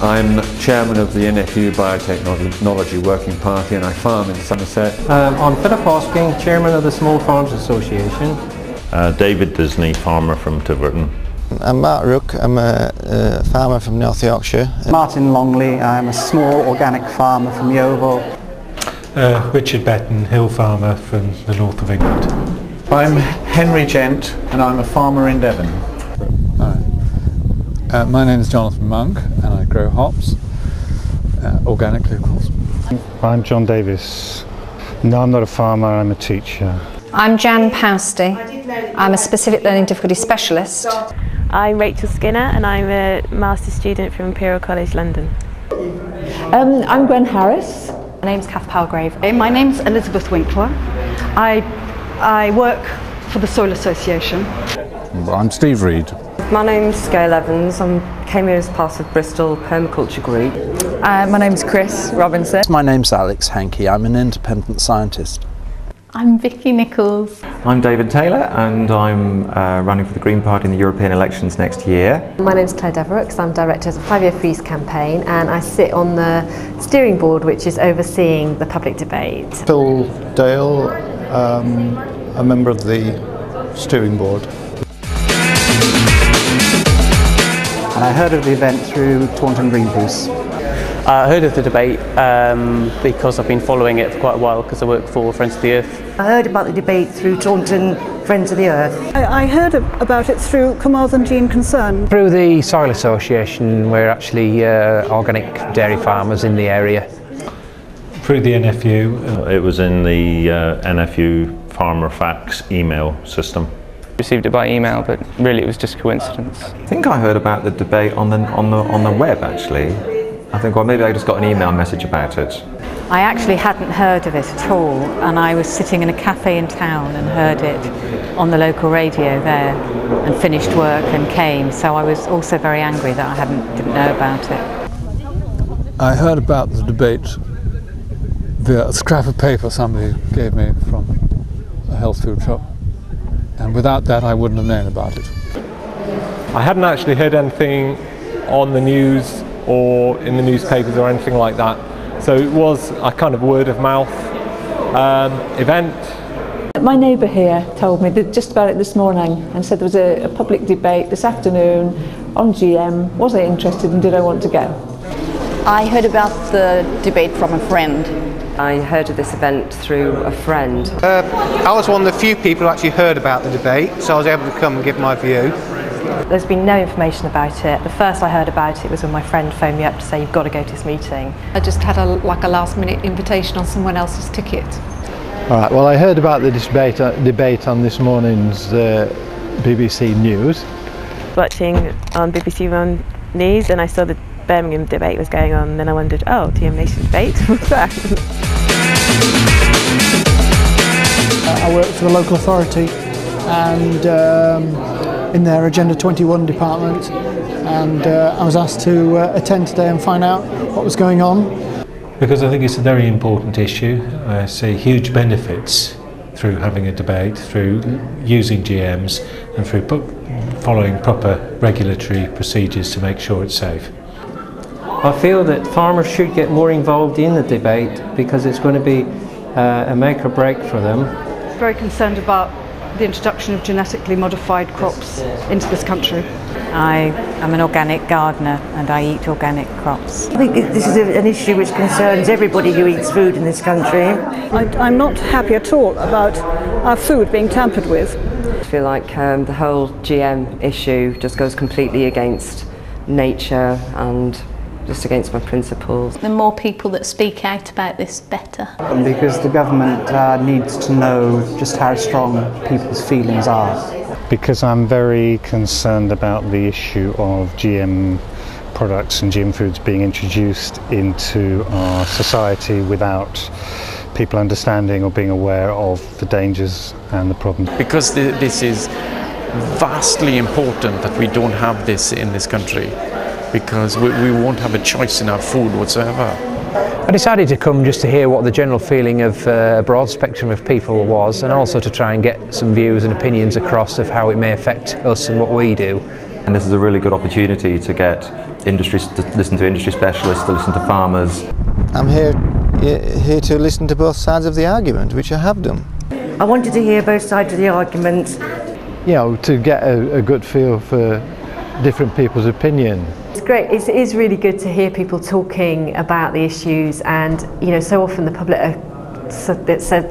I'm chairman of the NFU Biotechnology Working Party and I farm in Somerset. I'm Philip Hosking, chairman of the Small Farms Association. David Disney, farmer from Tiverton. I'm Mark Rook, I'm a farmer from North Yorkshire. Martin Longley, I'm a small organic farmer from Yeovil. Richard Betton, hill farmer from the north of England. I'm Henry Gent and I'm a farmer in Devon. Hi. My name is Jonathan Monk and I grow hops, organically of course. I'm John Davis. No, I'm not a farmer, I'm a teacher. I'm Jan Pousty. I'm a specific learning difficulty specialist. I'm Rachel Skinner and I'm a master's student from Imperial College London. I'm Gwen Harris. My name's Kath Palgrave. My name's Elizabeth Winkler. I work for the Soil Association. I'm Steve Reed. My name's Gail Evans. I came here as part of Bristol Permaculture Group. My name's Chris Robinson. My name's Alex Hankey. I'm an independent scientist. I'm Vicky Nichols. I'm David Taylor and I'm running for the Green Party in the European elections next year. My name's Claire Devereux. I'm director of the 5 Year Freeze campaign and I sit on the steering board which is overseeing the public debate. Phil Dale, a member of the steering board. And I heard of the event through Taunton Greenpeace. I heard of the debate because I've been following it for quite a while because I work for Friends of the Earth. I heard about the debate through Taunton Friends of the Earth. I heard about it through Carmarthen Concern. Through the Soil Association, we're actually organic dairy farmers in the area. Through the NFU. It was in the NFU Farmer Facts email system. Received it by email, but really it was just coincidence. I think I heard about the debate on the web actually. I think, or maybe I just got an email message about it. I actually hadn't heard of it at all, and I was sitting in a cafe in town and heard it on the local radio there, and finished work and came. So I was also very angry that I didn't know about it. I heard about the debate via a scrap of paper somebody gave me from a health food shop, and without that I wouldn't have known about it. I hadn't actually heard anything on the news or in the newspapers or anything like that. So it was a kind of word of mouth event. My neighbour here told me just about it this morning and said there was a public debate this afternoon on GM. Was I interested and did I want to go? I heard about the debate from a friend. I heard of this event through a friend. I was one of the few people who actually heard about the debate, so I was able to come and give my view. There's been no information about it. The first I heard about it was when my friend phoned me up to say you've got to go to this meeting. I just had a last minute invitation on someone else's ticket. All right, well I heard about the debate on this morning's BBC News. Watching on BBC One News and I saw the Birmingham debate was going on and then I wondered, oh, GM Nation debate, what's that? I work for the local authority and in their Agenda 21 department, and I was asked to attend today and find out what was going on. Because I think it's a very important issue. I see huge benefits through having a debate, through using GMs and through following proper regulatory procedures to make sure it's safe. I feel that farmers should get more involved in the debate because it's going to be a make or break for them. Very concerned about the introduction of genetically modified crops into this country. I am an organic gardener and I eat organic crops. I think this is an issue which concerns everybody who eats food in this country. I'm not happy at all about our food being tampered with. I feel like the whole GM issue just goes completely against nature and just against my principles. The more people that speak out about this, better. Because the government needs to know just how strong people's feelings are. Because I'm very concerned about the issue of GM products and GM foods being introduced into our society without people understanding or being aware of the dangers and the problems. Because this is vastly important that we don't have this in this country, because we won't have a choice in our food whatsoever. I decided to come just to hear what the general feeling of a broad spectrum of people was, and also to try and get some views and opinions across of how it may affect us and what we do. And this is a really good opportunity to get industry, to listen to industry specialists, to listen to farmers. I'm here to listen to both sides of the argument, which I have done. I wanted to hear both sides of the argument. You know, to get a good feel for different people's opinion. It's great. It is really good to hear people talking about the issues, and you know, so often the public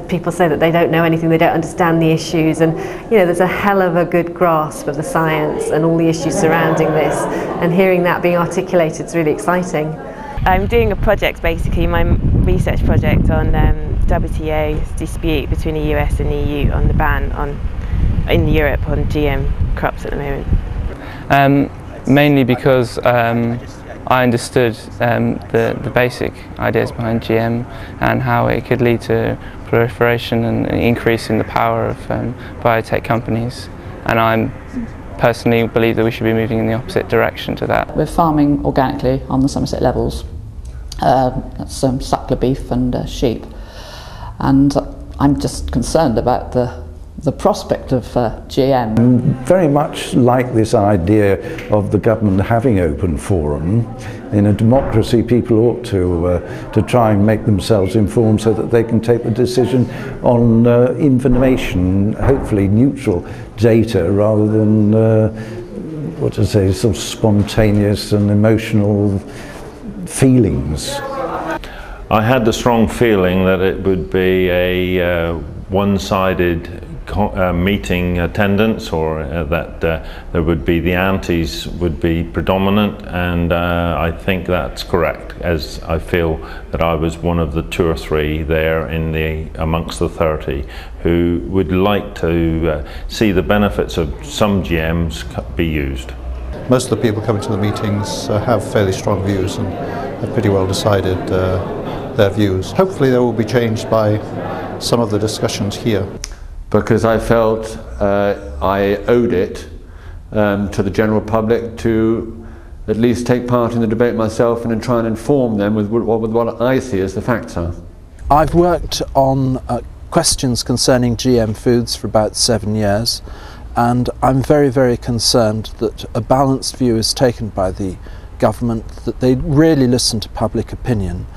people say that they don't know anything, they don't understand the issues, and you know, there's a hell of a good grasp of the science and all the issues surrounding this, and hearing that being articulated is really exciting. I'm doing a project, basically my research project on WTO's dispute between the US and the EU on the ban in Europe on GM crops at the moment. Mainly because I understood the basic ideas behind GM and how it could lead to proliferation and increase in the power of biotech companies, and I personally believe that we should be moving in the opposite direction to that. We're farming organically on the Somerset levels. That's suckler beef and sheep, and I'm just concerned about the prospect of GM. I very much like this idea of the government having open forum. In a democracy, people ought to try and make themselves informed so that they can take the decision on information, hopefully neutral data, rather than what to say, sort of spontaneous and emotional feelings. I had the strong feeling that it would be a one-sided meeting attendance, or that there would be the antis would be predominant, and I think that's correct, as I feel that I was one of the 2 or 3 there amongst the 30 who would like to see the benefits of some GMs be used. Most of the people coming to the meetings have fairly strong views and have pretty well decided their views. Hopefully they will be changed by some of the discussions here. Because I felt I owed it to the general public to at least take part in the debate myself and then try and inform them with what I see as the facts are. I've worked on questions concerning GM foods for about 7 years, and I'm very, very concerned that a balanced view is taken by the government, that they really listen to public opinion,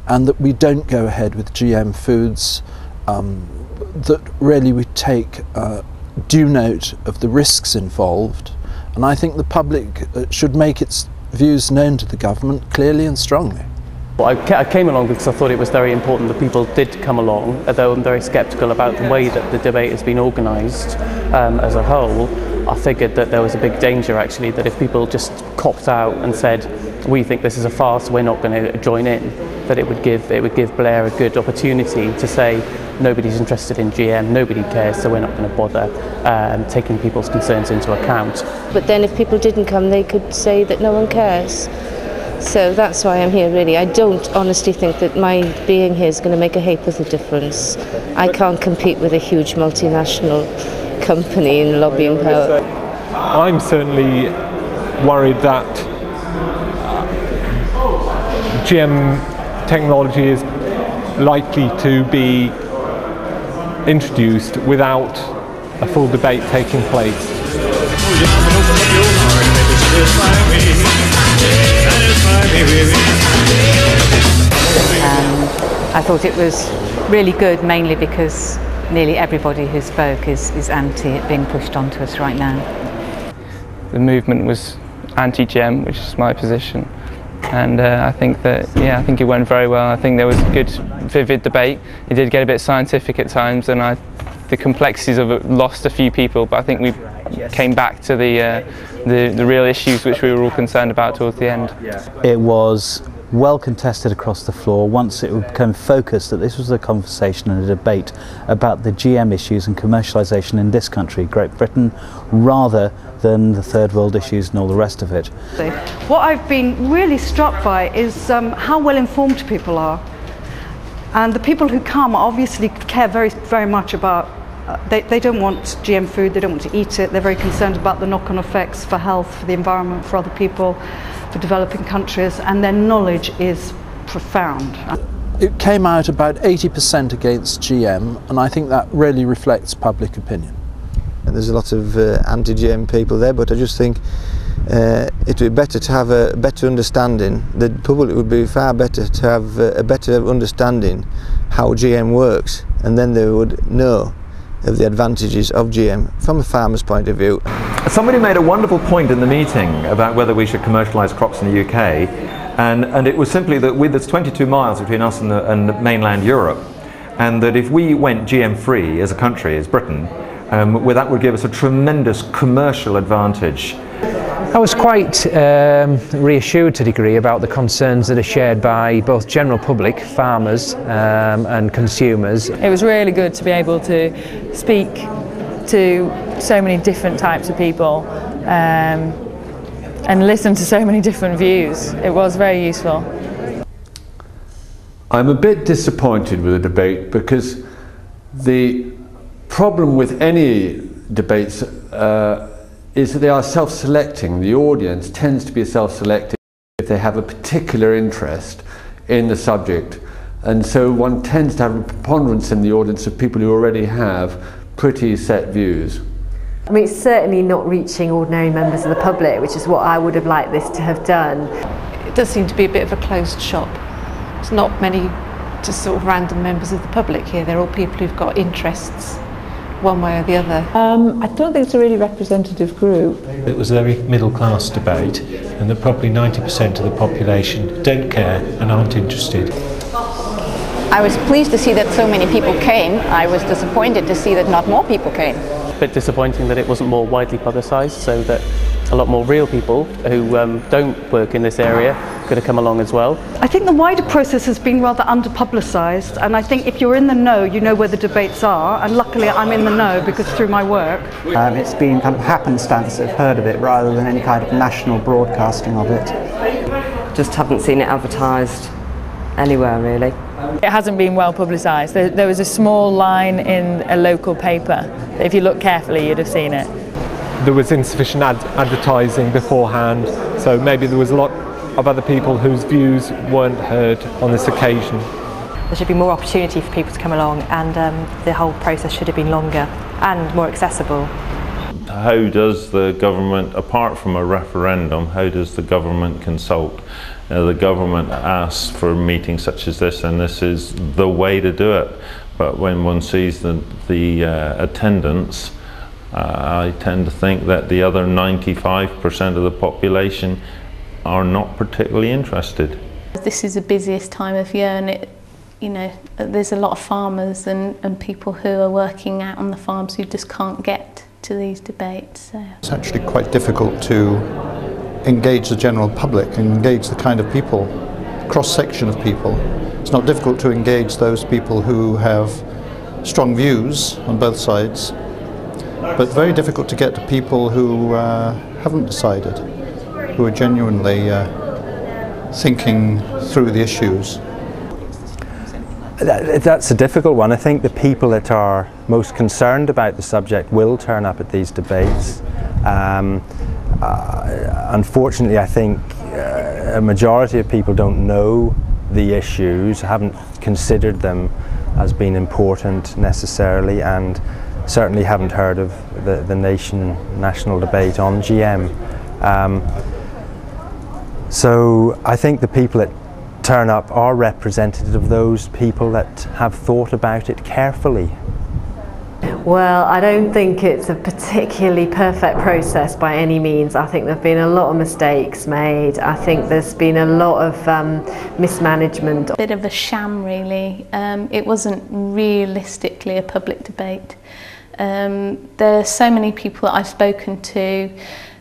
and that we don't go ahead with GM foods, that really we take due note of the risks involved, and I think the public should make its views known to the government clearly and strongly. Well, I came along because I thought it was very important that people did come along, although I'm very sceptical about the way that the debate has been organised as a whole. I figured that there was a big danger actually that if people just copped out and said, we think this is a farce, we're not going to join in, that it would give Blair a good opportunity to say nobody's interested in GM, nobody cares, so we're not going to bother taking people's concerns into account. But then if people didn't come, they could say that no one cares. So that's why I'm here really. I don't honestly think that my being here is going to make a ha'porth of difference. I can't compete with a huge multinational company in lobbying power. I'm certainly worried that GM technology is likely to be introduced without a full debate taking place. I thought it was really good, mainly because nearly everybody who spoke is anti it being pushed onto us right now. The movement was anti-GM, which is my position, and I think that, yeah, I think it went very well. I think there was a good, vivid debate. It did get a bit scientific at times, and the complexities of it lost a few people, but I think we came back to the real issues which we were all concerned about towards the end. It was well contested across the floor. Once it became focused that this was a conversation and a debate about the GM issues and commercialisation in this country, Great Britain, rather than the third world issues and all the rest of it. What I've been really struck by is how well informed people are. And the people who come obviously care very, very much about, they don't want GM food, they don't want to eat it, they're very concerned about the knock-on effects for health, for the environment, for other people, for developing countries, and their knowledge is profound. It came out about 80% against GM, and I think that really reflects public opinion. And there's a lot of anti-GM people there, but I just think it would be better to have a better understanding. The public would be far better to have a better understanding how GM works, and then they would know of the advantages of GM from a farmer's point of view. Somebody made a wonderful point in the meeting about whether we should commercialise crops in the UK, and it was simply that there's 22 miles between us and mainland Europe, and that if we went GM free as a country, as Britain, that would give us a tremendous commercial advantage. I was quite reassured to a degree about the concerns that are shared by both general public, farmers and consumers. It was really good to be able to speak to so many different types of people and listen to so many different views. It was very useful. I'm a bit disappointed with the debate because the problem with any debates is that they are self-selecting. The audience tends to be self-selected if they have a particular interest in the subject, and so one tends to have a preponderance in the audience of people who already have pretty set views. I mean, it's certainly not reaching ordinary members of the public, which is what I would have liked this to have done. It does seem to be a bit of a closed shop. There's not many just sort of random members of the public here. They're all people who've got interests one way or the other. I don't think it's a really representative group. It was a very middle class debate, and that probably 90% of the population don't care and aren't interested. I was pleased to see that so many people came. I was disappointed to see that not more people came. A bit disappointing that it wasn't more widely publicised, so that a lot more real people who don't work in this area could have come along as well. I think the wider process has been rather under-publicised, and I think if you're in the know, you know where the debates are, and luckily I'm in the know because through my work. It's been kind of happenstance that I've heard of it rather than any kind of national broadcasting of it. Just haven't seen it advertised anywhere really. It hasn't been well publicised. There was a small line in a local paper. If you look carefully, you'd have seen it. There was insufficient advertising beforehand, so maybe there was a lot of other people whose views weren't heard on this occasion. There should be more opportunity for people to come along, and the whole process should have been longer and more accessible. How does the government, apart from a referendum, how does the government consult? The government asks for meetings such as this, and this is the way to do it. But when one sees the attendance, I tend to think that the other 95% of the population are not particularly interested. This is the busiest time of year, and there's a lot of farmers and people who are working out on the farms who just can't get to these debates. So. It's actually quite difficult to engage the general public, engage the kind of people, cross-section of people. It's not difficult to engage those people who have strong views on both sides, but very difficult to get to people who haven't decided, who are genuinely thinking through the issues. That's a difficult one. I think the people that are most concerned about the subject will turn up at these debates. Unfortunately, I think a majority of people don't know the issues, haven't considered them as being important necessarily, and certainly haven't heard of the national debate on GM. So I think the people that turn up are representative of those people that have thought about it carefully. Well, I don't think it's a particularly perfect process by any means. I think there have been a lot of mistakes made. I think there's been a lot of mismanagement. A bit of a sham, really. It wasn't realistically a public debate. There are so many people that I've spoken to,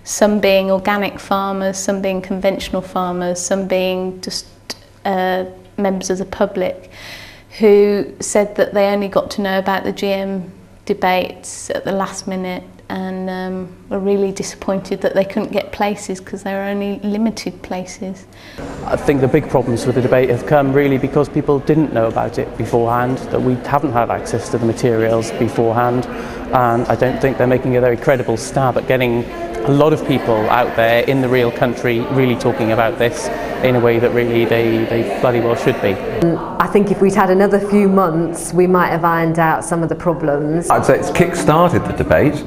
some being organic farmers, some being conventional farmers, some being just members of the public, who said that they only got to know about the GM debates at the last minute, and were really disappointed that they couldn't get places because there were only limited places. I think the big problems with the debate have come really because people didn't know about it beforehand, that we haven't had access to the materials beforehand, and I don't think they're making a very credible stab at getting a lot of people out there in the real country really talking about this in a way that really they bloody well should be. I think if we'd had another few months, we might have ironed out some of the problems. I'd say it's kick-started the debate.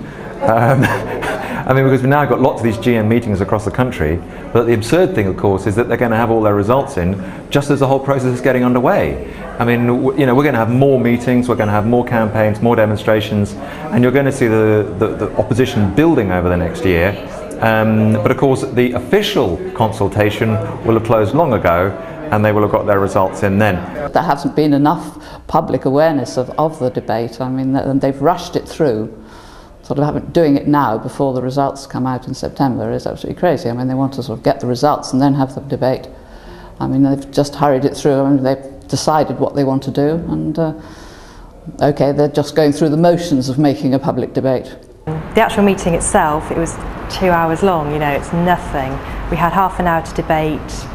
I mean, because we've now got lots of these GM meetings across the country, but the absurd thing, of course, is that they're going to have all their results in just as the whole process is getting underway. I mean, you know, we're going to have more meetings, we're going to have more campaigns, more demonstrations, and you're going to see the opposition building over the next year. But of course, the official consultation will have closed long ago, and they will have got their results in then. There hasn't been enough public awareness of the debate. I mean, they've rushed it through. Sort of doing it now before the results come out in September is absolutely crazy. I mean, they want to sort of get the results and then have the debate. I mean, they've just hurried it through. I mean, they've decided what they want to do, and okay, they're just going through the motions of making a public debate. The actual meeting itself, it was 2 hours long, you know, it's nothing. We had half an hour to debate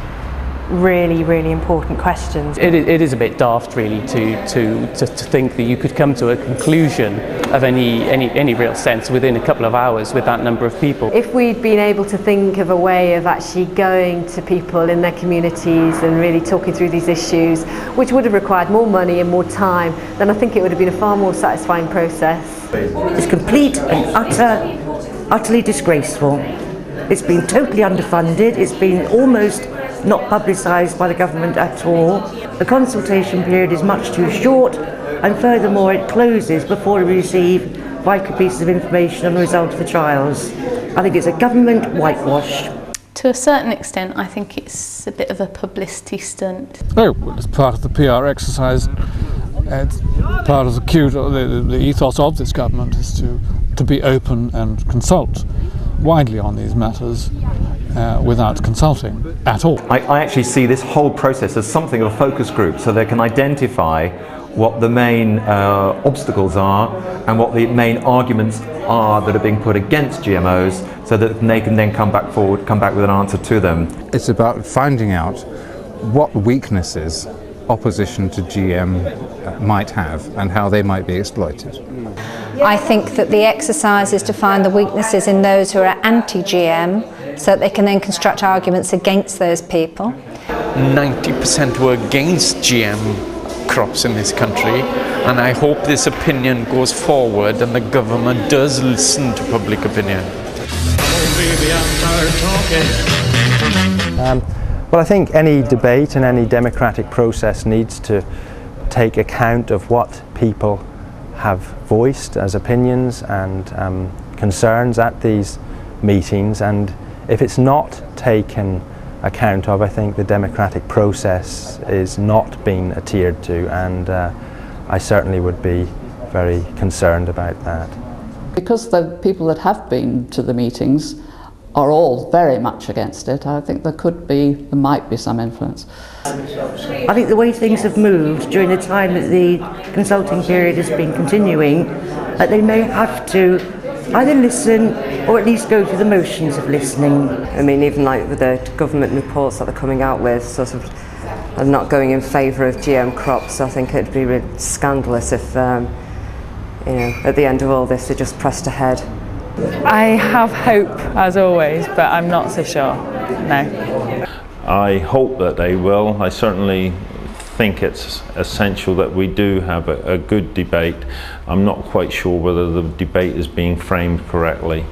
really, really important questions. It is a bit daft, really, to think that you could come to a conclusion of any real sense within a couple of hours with that number of people. If we'd been able to think of a way of actually going to people in their communities and really talking through these issues, which would have required more money and more time, then I think it would have been a far more satisfying process. It's complete and utterly disgraceful. It's been totally underfunded. It's been almost not publicised by the government at all. The consultation period is much too short, and furthermore it closes before we receive vital pieces of information on the result of the trials. I think it's a government whitewash. To a certain extent, I think it's a bit of a publicity stunt. Oh, well, it's part of the PR exercise. It's part of the ethos of this government is to be open and consult widely on these matters without consulting at all. I actually see this whole process as something of a focus group, so they can identify what the main obstacles are and what the main arguments are that are being put against GMOs, so that they can then come back with an answer to them. It's about finding out what weaknesses opposition to GM might have and how they might be exploited. I think that the exercise is to find the weaknesses in those who are anti-GM so that they can then construct arguments against those people. 90% were against GM crops in this country, and I hope this opinion goes forward and the government does listen to public opinion. Well, I think any debate and any democratic process needs to take account of what people have voiced as opinions and concerns at these meetings, and if it's not taken account of, I think the democratic process is not being adhered to, and I certainly would be very concerned about that. Because the people that have been to the meetings are all very much against it, I think there might be some influence. I think the way things have moved during the time that the consulting period has been continuing, that they may have to either listen or at least go through the motions of listening. I mean, even like with the government reports that they're coming out with, sort of are not going in favour of GM crops, I think it'd be really scandalous if, you know, at the end of all this they just pressed ahead. I have hope, as always, but I'm not so sure, no. I hope that they will. I certainly think it's essential that we do have a good debate. I'm not quite sure whether the debate is being framed correctly.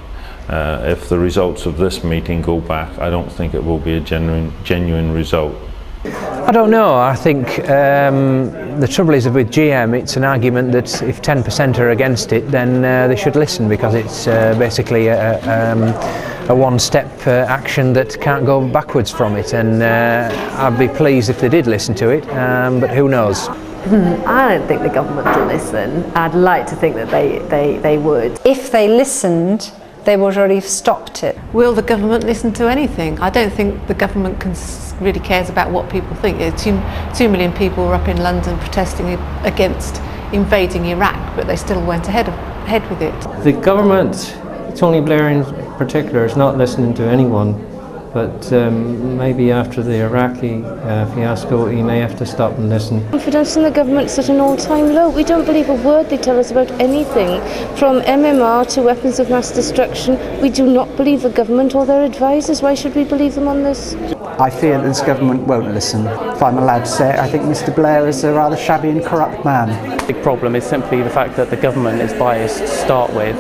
If the results of this meeting go back, I don't think it will be a genuine result. I don't know. I think the trouble is with GM, it's an argument that if 10% are against it, then they should listen, because it's basically a one-step action that can't go backwards from it, and I'd be pleased if they did listen to it, but who knows. I don't think the government will listen. I'd like to think that they would. If they listened, they would already have stopped it. Will the government listen to anything? I don't think the government really cares about what people think. 2 million people were up in London protesting against invading Iraq, but they still went ahead with it. The government, Tony Blair in particular, is not listening to anyone, but maybe after the Iraqi fiasco he may have to stop and listen. Confidence in the government's at an all-time low. We don't believe a word they tell us about anything, from MMR to weapons of mass destruction. We do not believe the government or their advisors. Why should we believe them on this? I fear that this government won't listen. If I'm allowed to say it, I think Mr Blair is a rather shabby and corrupt man. The big problem is simply the fact that the government is biased to start with,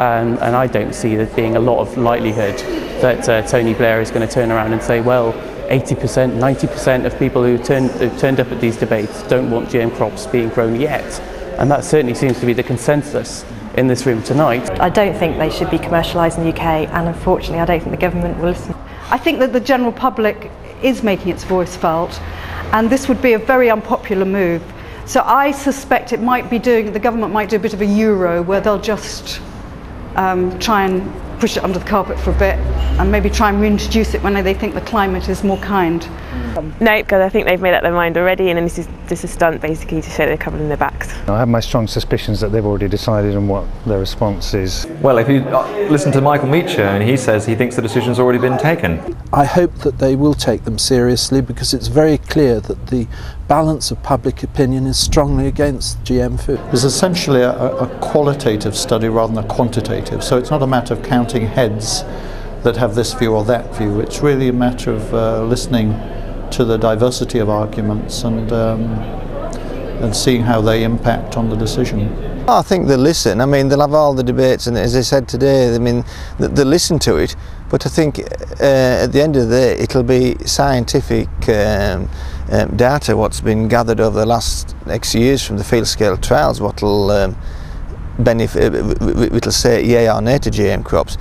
and I don't see there being a lot of likelihood that Tony Blair is going to turn around and say, well, 80%, 90% of people who turned up at these debates don't want GM crops being grown yet. And that certainly seems to be the consensus in this room tonight. I don't think they should be commercialised in the UK, and unfortunately I don't think the government will listen. I think that the general public is making its voice felt, and this would be a very unpopular move. So I suspect it might be the government might do a bit of a euro where they'll just try and push it under the carpet for a bit and maybe try and reintroduce it when they think the climate is more kind. No, because I think they've made up their mind already, and then this is just a stunt basically to show they're covering their backs. I have my strong suspicions that they've already decided on what their response is. Well, if you listen to Michael Meacher, and he says he thinks the decision's already been taken. I hope that they will take them seriously, because it's very clear that the balance of public opinion is strongly against GM food. It's essentially a qualitative study rather than a quantitative, so it's not a matter of counting heads that have this view or that view. It's really a matter of listening to the diversity of arguments and seeing how they impact on the decision. I think they'll listen. I mean, they'll have all the debates, and as I said today, I mean, they'll listen to it, but I think at the end of the day it'll be scientific data, what's been gathered over the last X years from the field scale trials, what'll benefit, it'll say yay or nay to GM crops.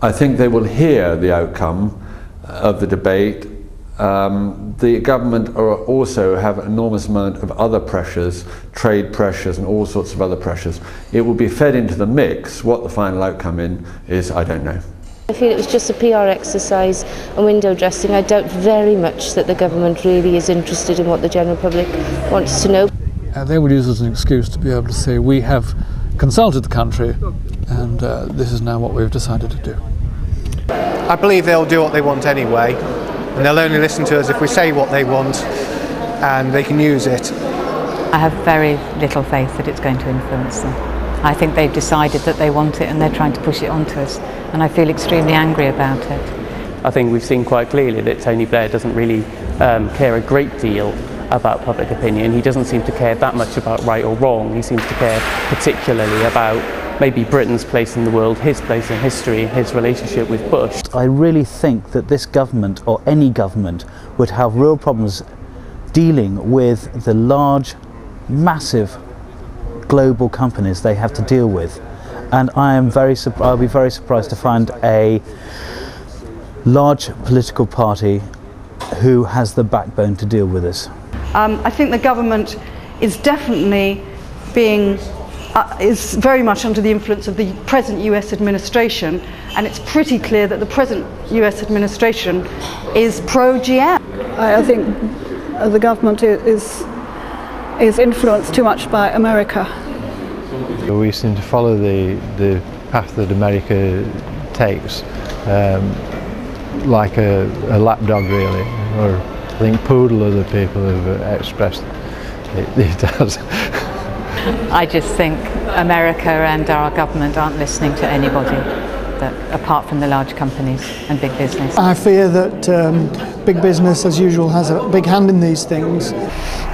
I think they will hear the outcome of the debate. The government also have an enormous amount of other pressures, trade pressures and all sorts of other pressures. It will be fed into the mix. What the final outcome is, I don't know. I feel it was just a PR exercise and window dressing. I doubt very much that the government really is interested in what the general public wants to know. They will use it as an excuse to be able to say, we have consulted the country and this is now what we've decided to do. I believe they'll do what they want anyway, and they'll only listen to us if we say what they want, and they can use it. I have very little faith that it's going to influence them. I think they've decided that they want it and they're trying to push it onto us, and I feel extremely angry about it. I think we've seen quite clearly that Tony Blair doesn't really care a great deal about public opinion. He doesn't seem to care that much about right or wrong. He seems to care particularly about maybe Britain's place in the world, his place in history, his relationship with Bush. I really think that this government, or any government, would have real problems dealing with the large, massive global companies they have to deal with. And I'll be very surprised to find a large political party who has the backbone to deal with this. I think the government is definitely is very much under the influence of the present US administration, and it's pretty clear that the present US administration is pro-GM. I think the government is influenced too much by America. We seem to follow the path that America takes, like a lapdog really, or I think poodle other people have expressed it as. I just think America and our government aren't listening to anybody apart from the large companies and big business. I fear that big business, as usual, has a big hand in these things.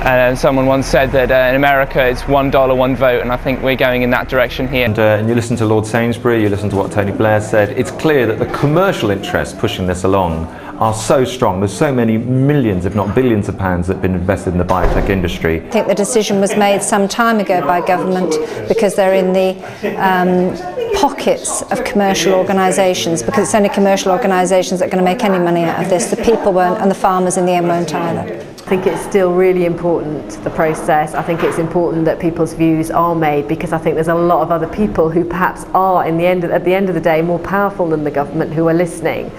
And someone once said that in America it's $1, one vote, and I think we're going in that direction here. And you listen to Lord Sainsbury, you listen to what Tony Blair said, it's clear that the commercial interests pushing this along are so strong. There's so many millions, if not billions of pounds that have been invested in the biotech industry. I think the decision was made some time ago by government because they're in the pockets of commercial organisations, because it's only commercial organisations that are going to make any money out of this. The people won't, and the farmers in the end won't either. I think it's still really important, the process. I think it's important that people's views are made, because I think there's a lot of other people who perhaps are, at the end of the day, more powerful than the government, who are listening,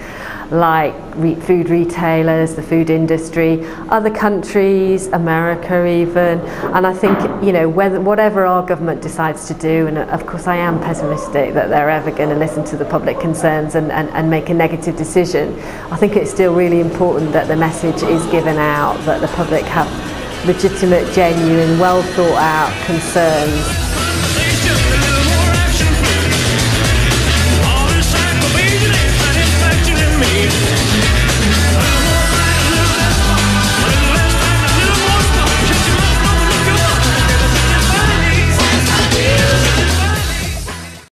like food retailers, the food industry, other countries, America even. And I think, you know, whatever our government decides to do, and of course I am pessimistic that they're ever going to listen to the public concerns and make a negative decision, I think it's still really important that the message is given out that the public have legitimate, genuine, well thought out concerns.